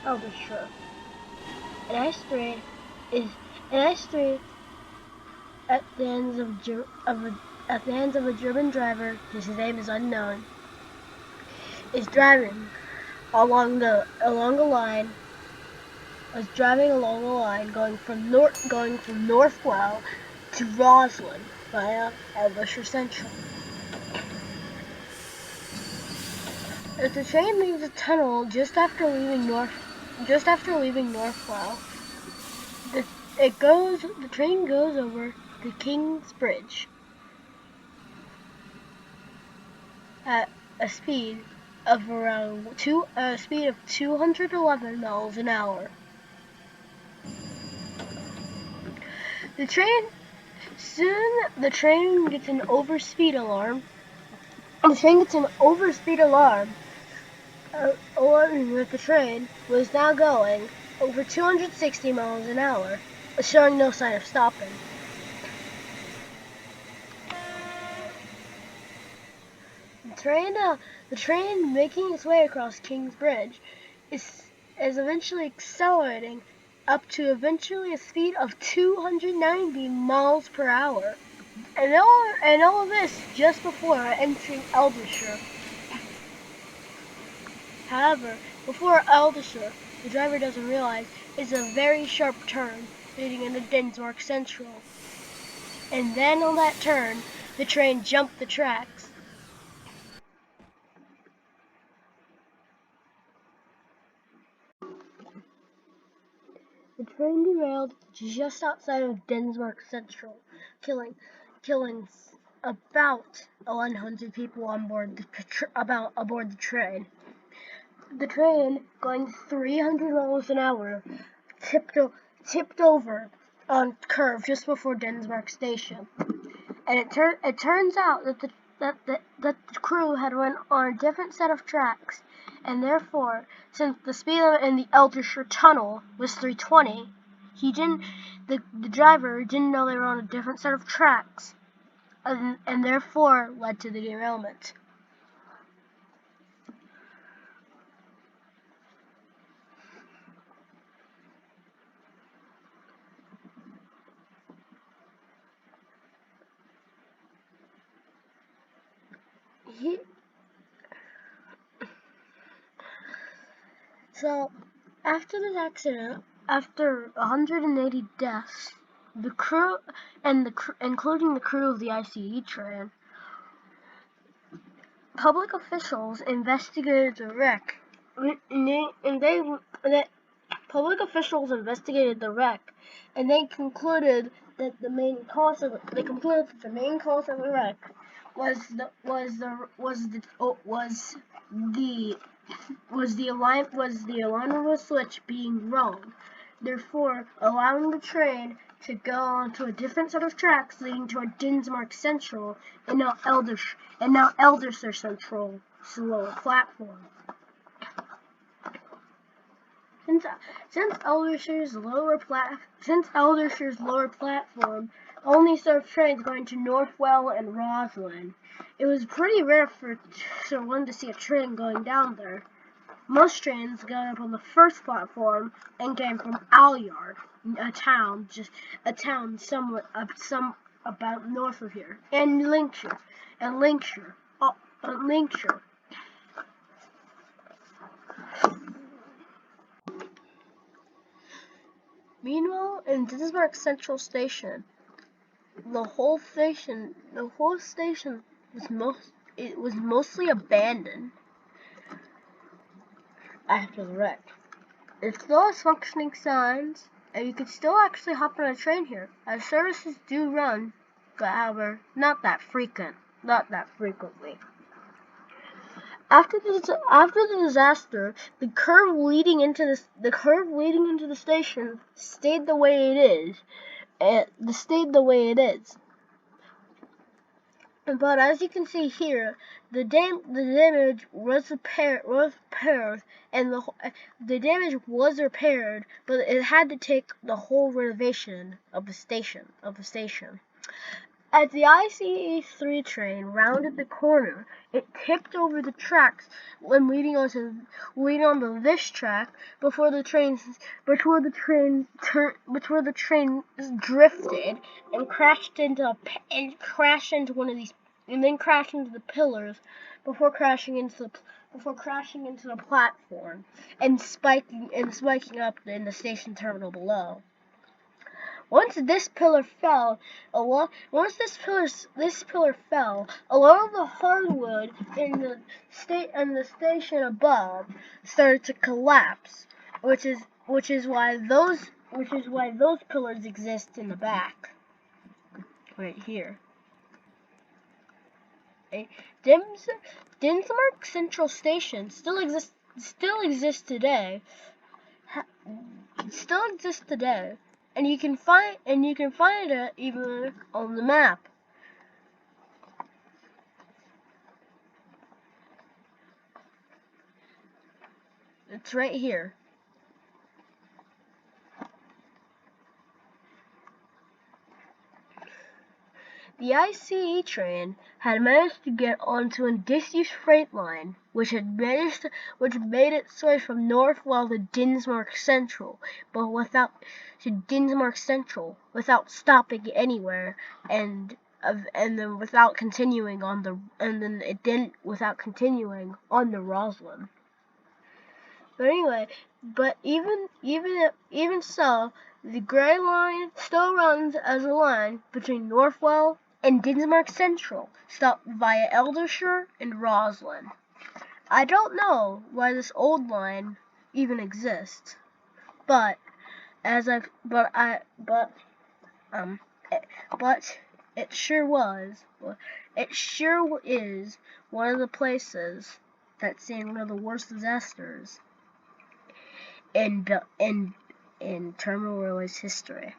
Eldershire. An ice train is an ice train at the hands at the hands of a German driver, whose name is unknown, is driving along a line. Was driving along a line going from Northwell to Roslyn via Eldershire Central. As the train leaves a tunnel just after leaving Northwell, the train goes over the King's Bridge at a speed of 211 miles an hour. The train gets an overspeed alarm. Alarming that the train was now going over 260 miles an hour, showing no sign of stopping. The train making its way across King's Bridge is eventually accelerating up to eventually a speed of 290 miles per hour. And all of this just before entering Eldershire. However, before Eldershire, the driver doesn't realize is a very sharp turn leading into Dinsmark Central. And then on that turn, the train jumped the tracks. The train derailed just outside of Dinsmark Central, killing about 100 people aboard the train. The train, going 300 miles an hour, tipped over on curve just before Dinsmark Station, and it turns out that the crew had went on a different set of tracks, and therefore, since the speed limit in the Eldershire Tunnel was 320, the driver didn't know they were on a different set of tracks, and therefore led to the derailment. So, after this accident, after 180 deaths, the crew, including the crew of the ICE train, public officials investigated the wreck, and they concluded that the main cause of the wreck was the alignment switch being wrong, therefore allowing the train to go onto a different set of tracks leading to a Dinsmark Central and now Eldershire Central lower platform. Since Eldershire's lower platform only served trains going to Northwell and Roslyn, it was pretty rare for one to see a train going down there. Most trains got up on the first platform and came from Alyard, a town about north of here, and Linkshire. Meanwhile, in Dinsmark Central Station, the whole station was mostly abandoned after the wreck. It still has functioning signs, and you could still actually hop on a train here, as services do run, but however, not that frequently. After the disaster, the curve leading into the station stayed the way it is. But as you can see here, the damage was repaired, and the damage was repaired, but it had to take the whole renovation of the station. As the ICE-3 train rounded the corner, it tipped over the tracks when leading onto this track before the train drifted and crashed into one of these, and then crashed into the pillars before crashing into the platform and spiking up in the station terminal below. Once this pillar fell, a lot of the hardwood in the station above started to collapse, which is why those pillars exist in the back, right here. Dinsmark Central Station still exists today. And you can find it even on the map. It's right here. The ICE train had managed to get onto a disused freight line, which made its way from Northwell to Dinsmark Central, without stopping anywhere, and then without continuing on the Roslyn. But even so, the Gray Line still runs as a line between Northwell and Dinsmark Central, stopped via Eldershire and Roslyn. I don't know why this old line even exists, but it sure is one of the places that's seen one of the worst disasters in Terminal Railway's history.